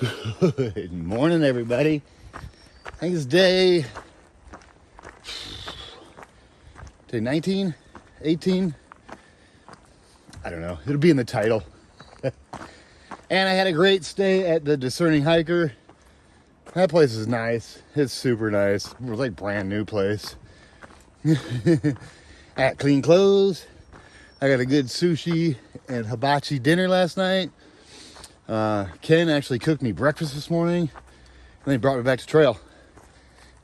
Good morning, everybody. I think it's day 19, 18. I don't know. It'll be in the title. And I had a great stay at the Discerning Hiker. That place is nice. It's super nice. It was like brand new place. I got clean clothes. I got a good sushi and hibachi dinner last night. Ken actually cooked me breakfast this morning, and then he brought me back to trail.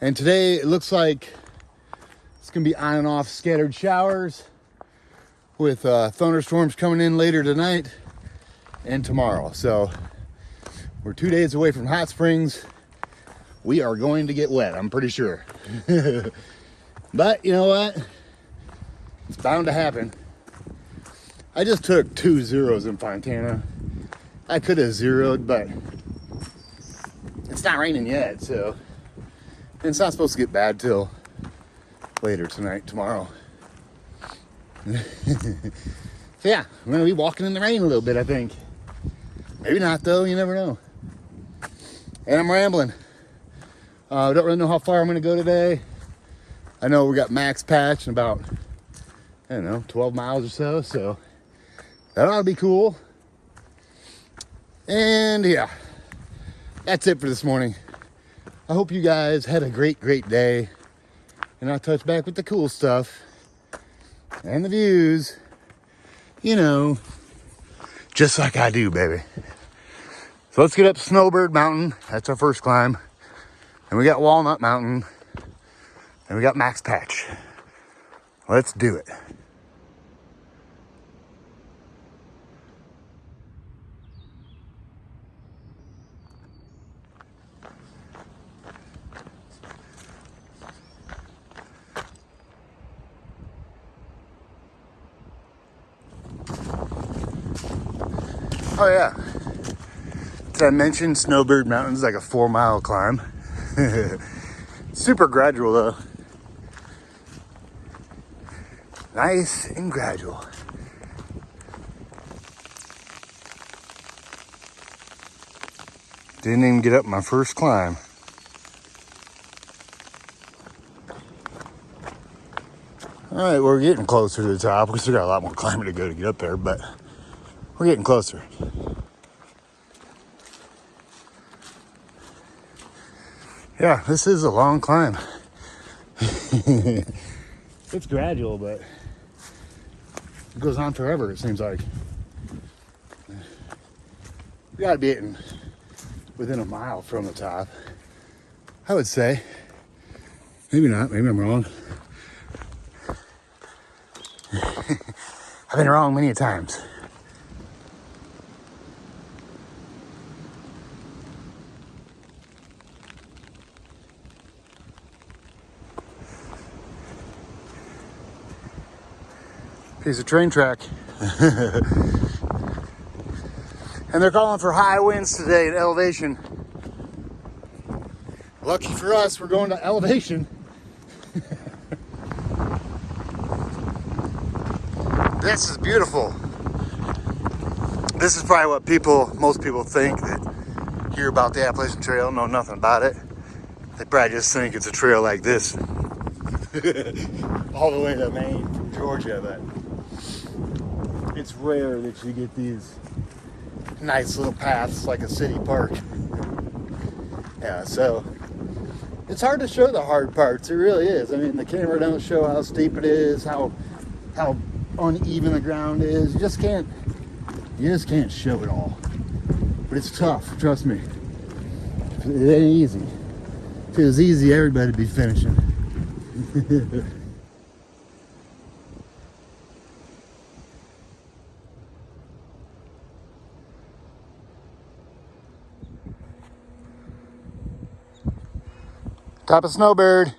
And today it looks like it's gonna be on and off scattered showers with thunderstorms coming in later tonight and tomorrow. So we're 2 days away from hot springs. We are going to get wet, I'm pretty sure. But you know what? It's bound to happen. I just took 2 zeros in Fontana. I could have zeroed, but it's not raining yet, so and it's not supposed to get bad till later tonight, tomorrow. So yeah, I'm gonna be walking in the rain a little bit, I think. Maybe not though, you never know. And I'm rambling. Don't really know how far I'm gonna go today. I know we got max patch in about, I don't know, 12 miles or so that ought to be cool. And yeah, that's it for this morning. I hope you guys had a great day. And I'll touch back with the cool stuff and the views, you know, just like I do, baby. So let's get up Snowbird Mountain. That's our first climb. And we got Walnut Mountain. And we got Max Patch. Let's do it. Oh yeah, did I mention Snowbird Mountain is like a 4-mile climb? Super gradual though. Nice and gradual. Didn't even get up my first climb. All right, we're getting closer to the top. We still got a lot more climbing to go to get up there, but we're getting closer. Yeah, this is a long climb. It's gradual, but it goes on forever, it seems like. We gotta be getting within a mile from the top, I would say. Maybe not, maybe I'm wrong. I've been wrong many times. Piece of train track. And they're calling for high winds today at elevation. Lucky for us, we're going to elevation. This is beautiful. This is probably what most people think that hear about the Appalachian Trail, know nothing about it. They probably just think it's a trail like this. All the way to Maine from Georgia, but it's rare that you get these nice little paths like a city park. Yeah, so it's hard to show the hard parts. It really is. I mean, the camera don't show how steep it is, how uneven the ground is. You just can't show it all. But it's tough, trust me. It ain't easy. If it was easy, everybody'd be finishing. Top of Snowbird.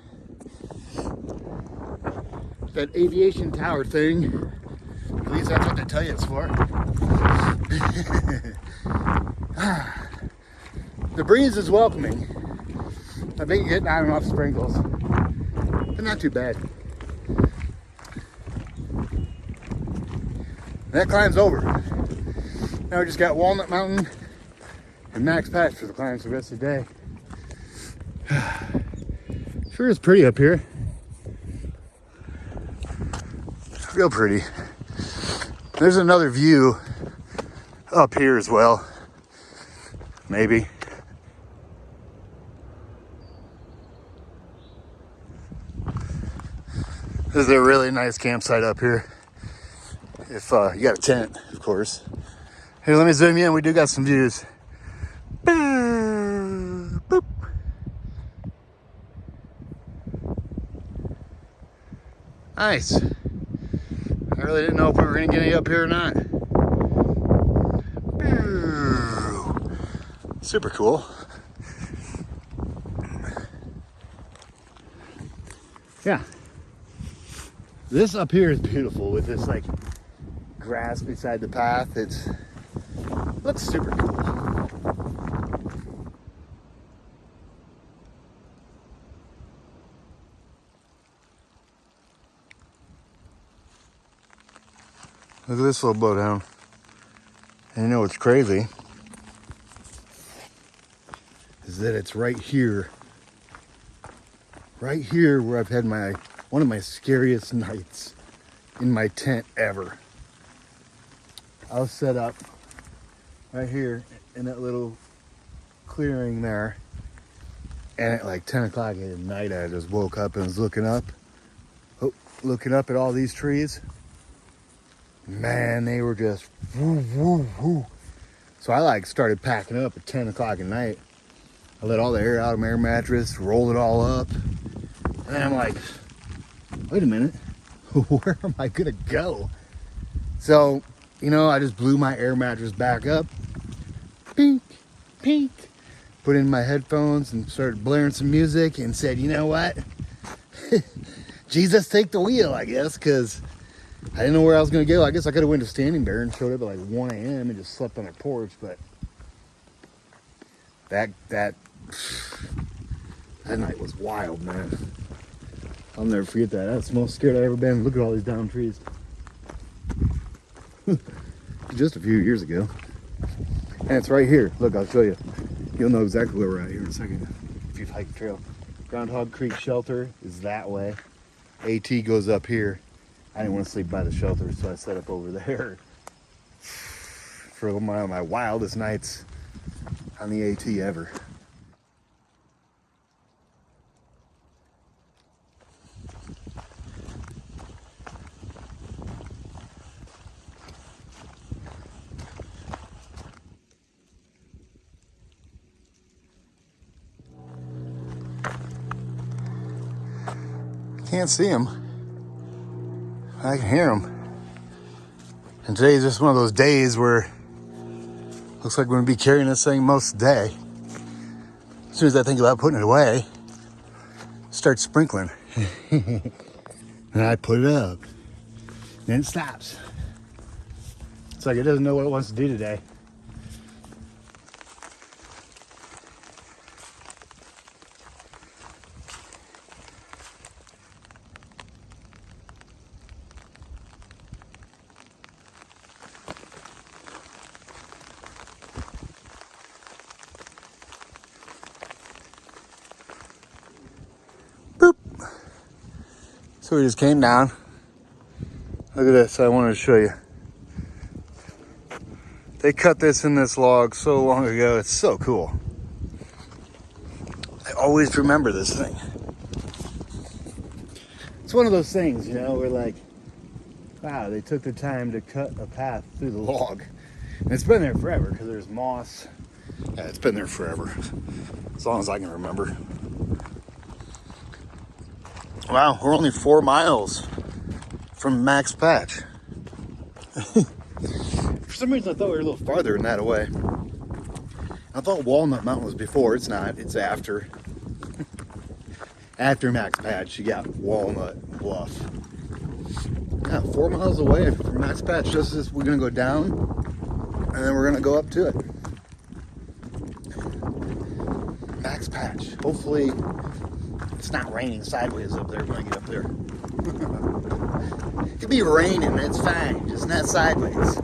That aviation tower thing. At least that's what they tell you it's for. The breeze is welcoming. I think you're getting on and off sprinkles. But not too bad. That climb's over. Now we just got Walnut Mountain and Max Patch for the climbs the rest of the day. Sure is pretty up here. Real pretty. There's another view up here as well. Maybe. This is a really nice campsite up here. If you got a tent, of course. Here, let me zoom in. We do got some views. Boop. Nice. I really didn't know if we were gonna get any up here or not. Super cool. Yeah. This up here is beautiful with this like grass beside the path. Looks super cool. Look at this little blowdown. And you know what's crazy is that it's right here where I've had one of my scariest nights in my tent ever. I was set up right here in that little clearing there, and at like 10 o'clock at night I just woke up and was looking up at all these trees. Man, they were just woo, woo, woo. So I like started packing up at 10 o'clock at night. I let all the air out of my air mattress, rolled it all up, and then I'm like, wait a minute, where am I gonna go? So, I just blew my air mattress back up, pink, put in my headphones and started blaring some music and said, you know what? Jesus, take the wheel, I guess, because I didn't know where I was going to go. I guess I could have went to Standing Bear and showed up at like 1 a.m. and just slept on their porch, but that night was wild, man. I'll never forget that. That's the most scared I've ever been. Look at all these down trees. Just a few years ago. And it's right here. Look, I'll show you. You'll know exactly where we're at here in a second if you've hiked the trail. Groundhog Creek Shelter is that way. AT goes up here. I didn't want to sleep by the shelter, so I set up over there for one of my wildest nights on the AT ever. Can't see him. I can hear him. And today's just one of those days where looks like we're gonna be carrying this thing most of the day. As soon as I think about putting it away, start sprinkling. And I put it up. Then it stops. It's like it doesn't know what it wants to do today. So we just came down. Look at this, I wanted to show you. They cut this in this log so long ago, it's so cool. I always remember this thing. It's one of those things, where like, wow, they took the time to cut a path through the log. And it's been there forever because there's moss. Yeah, it's been there forever. As long as I can remember. Wow, we're only 4 miles from Max Patch. For some reason I thought we were a little farther than that away. I thought Walnut Mountain was before. It's not, it's after. After Max Patch, you got Walnut Bluff. Yeah, 4 miles away from Max Patch. Just as we're gonna go down, and then we're gonna go up to it. Max Patch. Hopefully, it's not raining sideways up there when I get up there. It could be raining, it's fine, just not sideways.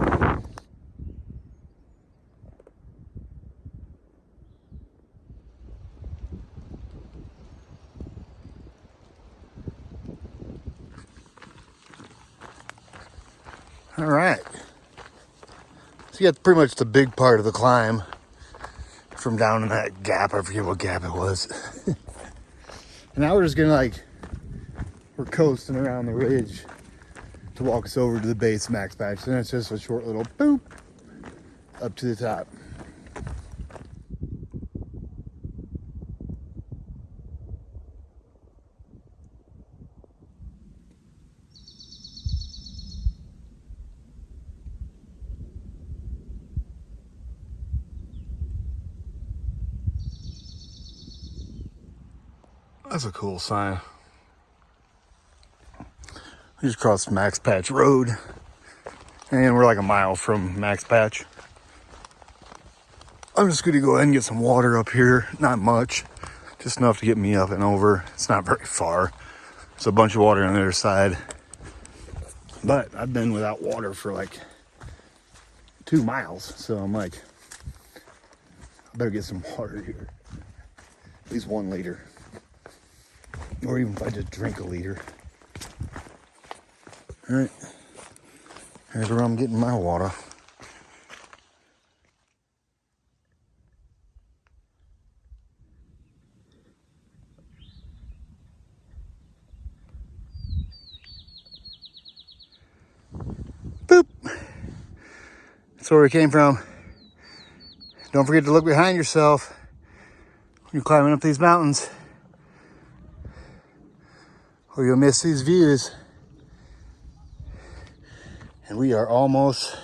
All right. So you got pretty much the big part of the climb from down in that gap. I forget what gap it was. And now we're just gonna we're coasting around the ridge to walk us over to the base Max Patch. And it's just a short little boop up to the top. That's a cool sign. We just crossed Max Patch Road, and we're like a mile from Max Patch. I'm just gonna go ahead and get some water up here. Not much, just enough to get me up and over. It's not very far. There's a bunch of water on the other side, but I've been without water for like 2 miles, so I'm like, I better get some water here. At least 1 liter. Or even if I just drink a liter. All right, here's where I'm getting my water. Boop. That's where we came from. Don't forget to look behind yourself when you're climbing up these mountains, or you'll miss these views. And we are almost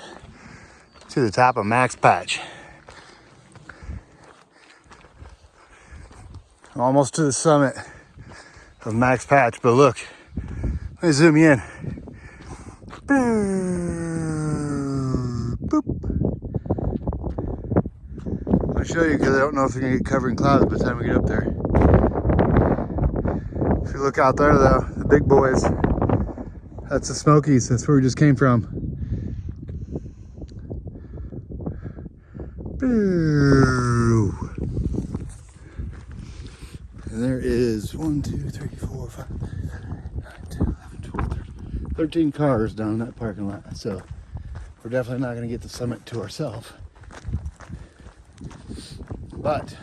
to the top of Max Patch. Almost to the summit of Max Patch, but look, let me zoom you in. Boop. I'll show you because I don't know if they're gonna get covered in clouds by the time we get up there. If you look out there though, the big boys, that's the Smokies. That's where we just came from. And there is 1, 2, 3, 4, 5, 6, 7, 8, 9, 10, 11, 12, 13 cars down in that parking lot. So we're definitely not going to get the summit to ourselves. But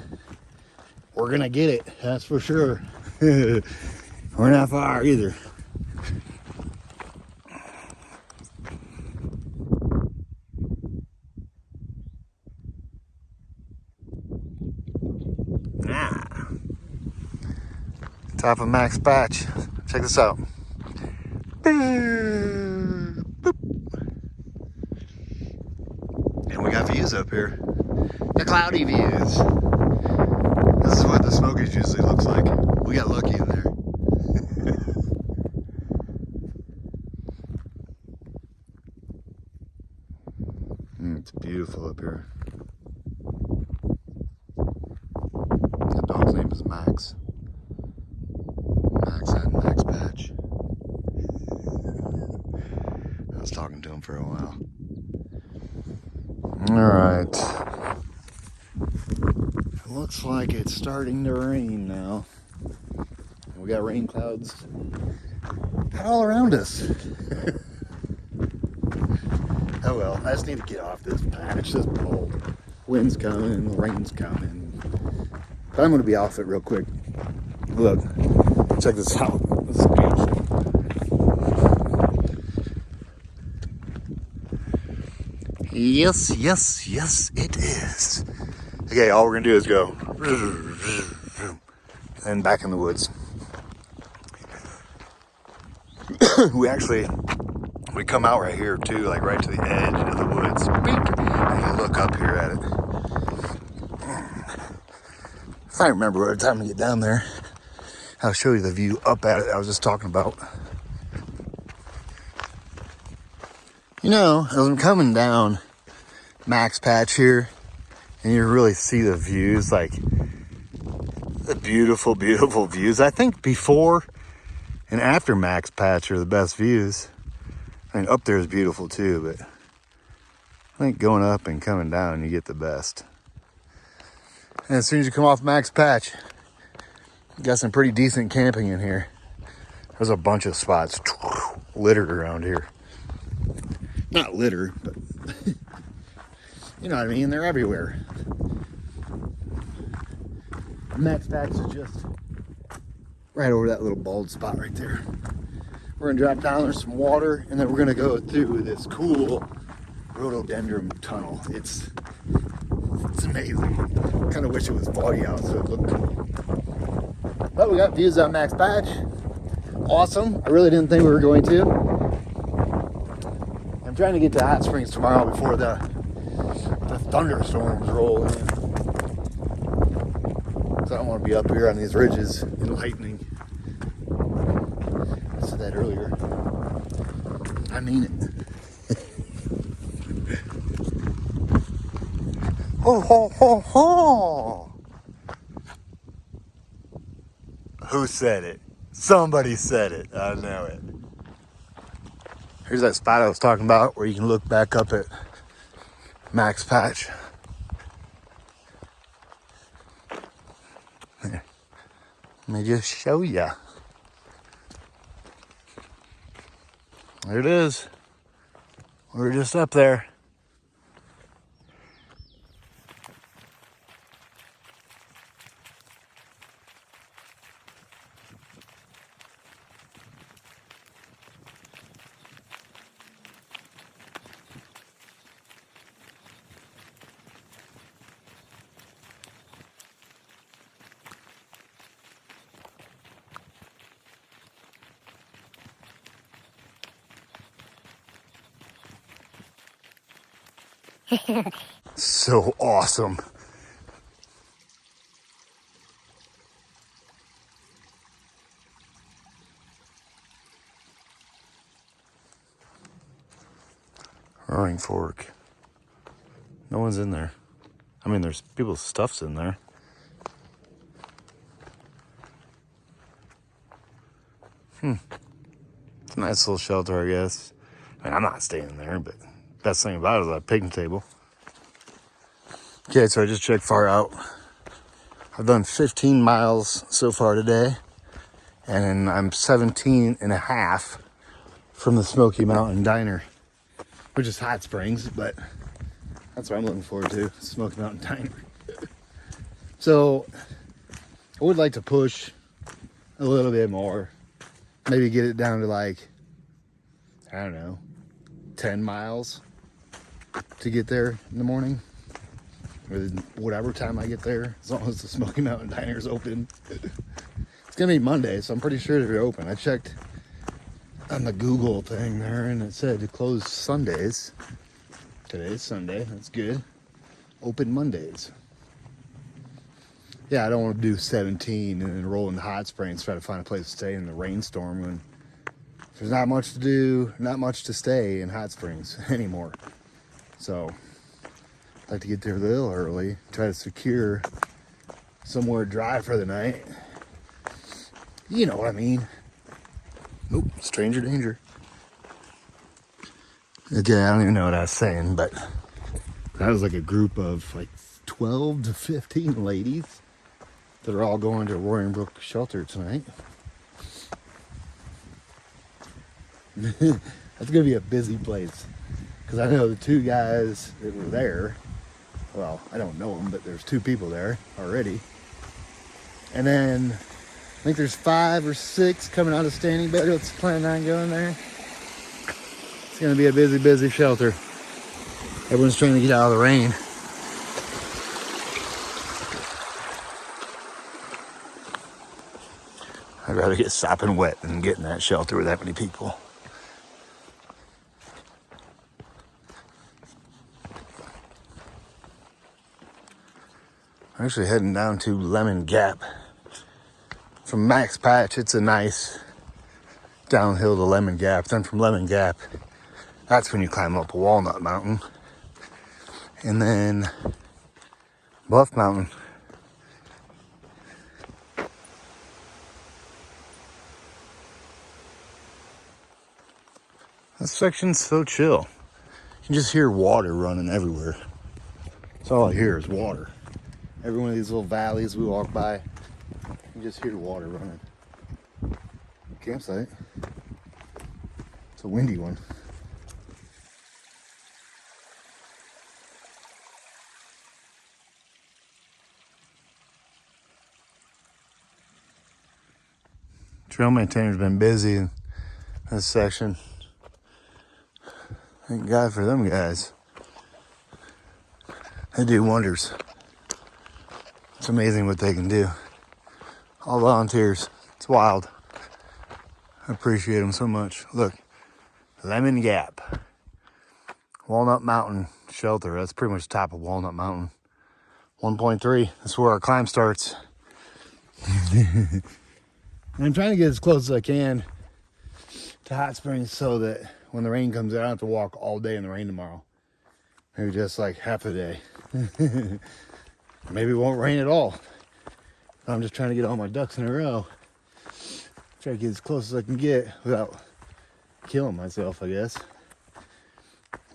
we're going to get it. That's for sure. We're not far either. Top of Max Patch. Check this out. Boop. And we got views up here. The cloudy views. This is what the Smokies usually looks like. We got lucky in there. It's beautiful up here. The dog's name is Max. Max and Max Patch. I was talking to him for a while. Alright. Looks like it's starting to rain now. We got rain clouds all around us. Oh well, I just need to get off this patch. It's cold. Wind's coming, rain's coming. But I'm going to be off it real quick. Look, check this out. This is beautiful. Yes, it is. Okay, all we're going to do is go and back in the woods. We come out right here too, like right to the edge of the woods. And you look up here at it. If I remember what time to get down there, I'll show you the view up at it I was just talking about. You know, as I'm coming down Max Patch here, and you really see the views, like the beautiful, beautiful views. I think before and after Max Patch are the best views. I mean, up there is beautiful too, but I think going up and coming down, you get the best. And as soon as you come off Max Patch, you got some pretty decent camping in here. There's a bunch of spots littered around here. Not litter, but you know what I mean? They're everywhere. Max Patch is just right over that little bald spot right there. We're gonna drop down, there's some water, and then we're gonna go through this cool rhododendron tunnel. It's amazing. Kind of wish it was foggy out so it looked cool. But we got views on Max Patch. Awesome. I really didn't think we were going to. I'm trying to get to Hot Springs tomorrow before the thunderstorms roll in. So I don't want to be up here on these ridges in lightning. I said that earlier. I mean it. Ho, ho, ho, ho. Who said it? Somebody said it. I know it. Here's that spot I was talking about where you can look back up at Max Patch. Here. Let me just show ya. There it is. We were just up there. So awesome. Roaring Fork. No one's in there. I mean, there's people's stuff's in there. It's a nice little shelter, I guess. I mean, I'm not staying there, but best thing about it is that picnic table. Okay, so I just checked far out. I've done 15 miles so far today, and I'm 17 and a half from the Smoky Mountain Diner, which is Hot Springs, but that's what I'm looking forward to, Smoky Mountain Diner. So I would like to push a little bit more, maybe get it down to like, I don't know, 10 miles to get there in the morning, or whatever time I get there, as long as the Smoky Mountain Diner is open. It's gonna be Monday, so I'm pretty sure they're open. I checked on the Google thing there, and it said to close Sundays. Today's Sunday, that's good. Open Mondays. Yeah, I don't want to do 17 and then roll into Hot Springs, try to find a place to stay in the rainstorm when there's not much to do, not much to stay in Hot Springs anymore. So I'd like to get there a little early, try to secure somewhere dry for the night. You know what I mean. Nope, stranger danger. Okay, I don't even know what I was saying, but that was like a group of like 12 to 15 ladies that are all going to Roaring Brook Shelter tonight. That's gonna be a busy place, because I know the two guys that were there. Well, I don't know them, but there's two people there already. And then I think there's 5 or 6 coming out of Standing Bed that's planning on going there. It's gonna be a busy shelter. Everyone's trying to get out of the rain. I'd rather get sopping wet than get in that shelter with that many people. I'm actually heading down to Lemon Gap. From Max Patch, it's a nice downhill to Lemon Gap. Then from Lemon Gap, that's when you climb up Walnut Mountain. And then Bluff Mountain. This section's so chill. You can just hear water running everywhere. That's all I hear is water. Every one of these little valleys we walk by, you just hear water running. Campsite. It's a windy one. Trail maintainer's been busy in this section. Thank God for them guys. They do wonders. It's amazing what they can do. All volunteers. It's wild. I appreciate them so much. Look, Lemon Gap. Walnut Mountain Shelter. That's pretty much the top of Walnut Mountain. 1.3. That's where our climb starts. I'm trying to get as close as I can to Hot Springs so that when the rain comes out, I don't have to walk all day in the rain tomorrow. Maybe just like half a day. Maybe it won't rain at all. I'm just trying to get all my ducks in a row. Try to get as close as I can get without killing myself, I guess.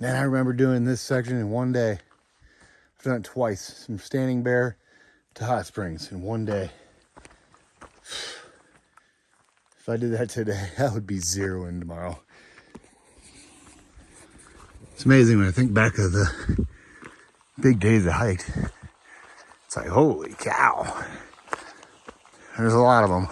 Man, I remember doing this section in one day. I've done it twice, from Standing Bear to Hot Springs in one day. If I did that today, I would be zeroing tomorrow. It's amazing when I think back of the big days I hiked. It's like, holy cow. There's a lot of them.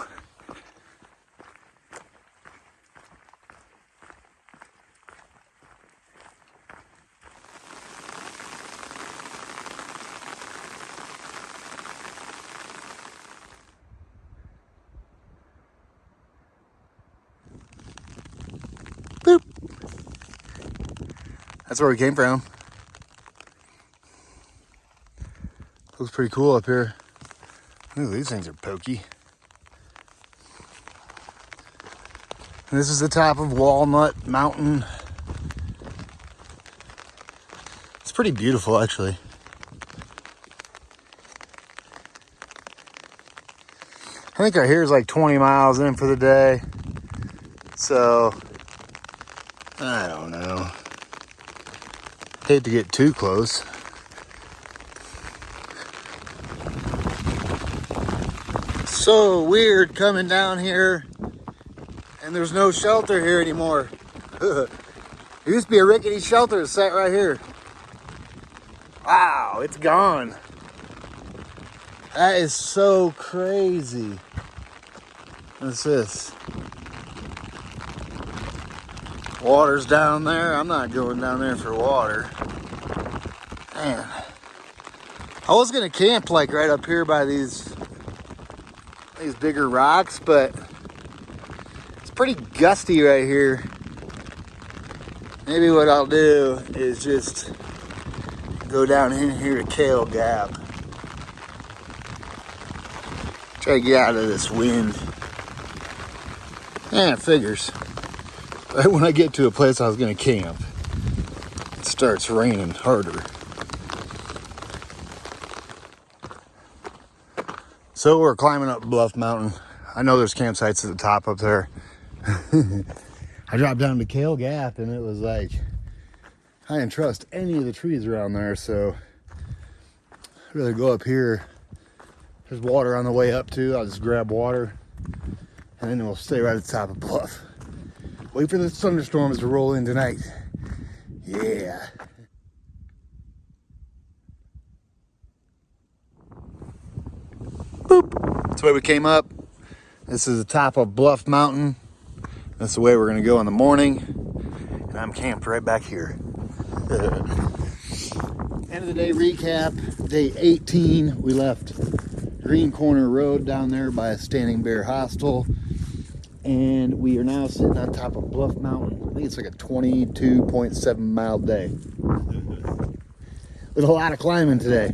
Boop. That's where we came from. Looks pretty cool up here. Ooh, these things are pokey. And this is the top of Walnut Mountain. It's pretty beautiful, actually. I think our here is like 20 miles in for the day. So, I don't know. Hate to get too close. So weird coming down here and there's no shelter here anymore. There used to be a rickety shelter that sat right here. Wow, it's gone. That is so crazy. What's this? Water's down there. I'm not going down there for water. Man. I was gonna camp like right up here by these bigger rocks, but it's pretty gusty right here. Maybe what I'll do is just go down in here to Kale Gap. Try to get out of this wind. Yeah, it figures. Right when I get to a place I was gonna camp, it starts raining harder. So we're climbing up Bluff Mountain. I know there's campsites at the top up there. I dropped down to Kale Gap and it was like, I didn't trust any of the trees around there, so I'd rather go up here. There's water on the way up too. I'll just grab water and then we'll stay right at the top of Bluff. Wait for the thunderstorms to roll in tonight. Yeah. Boop. That's the way we came up. This is the top of Bluff Mountain. That's the way we're gonna go in the morning. And I'm camped right back here. End of the day recap. Day 18, we left Green Corner Road down there by Standing Bear Hostel. And we are now sitting on top of Bluff Mountain. I think it's like a 22.7 mile day. With a lot of climbing today.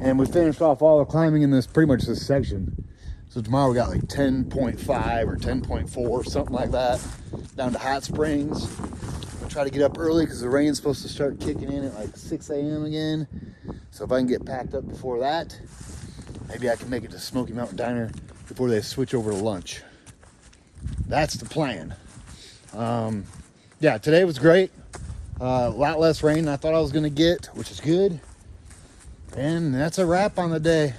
And we finished off all the climbing in this, pretty much this section. So tomorrow we got like 10.5 or 10.4, something like that, down to Hot Springs. We'll try to get up early because the rain's supposed to start kicking in at like 6 a.m. again. So if I can get packed up before that, maybe I can make it to Smoky Mountain Diner before they switch over to lunch. That's the plan. Yeah, today was great. A lot less rain than I thought I was going to get, which is good. And that's a wrap on the day.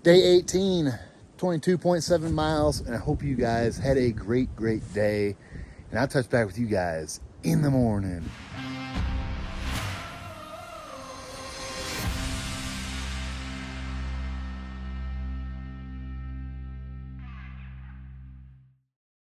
Day 18, 22.7 miles. And I hope you guys had a great, great day. And I'll touch back with you guys in the morning.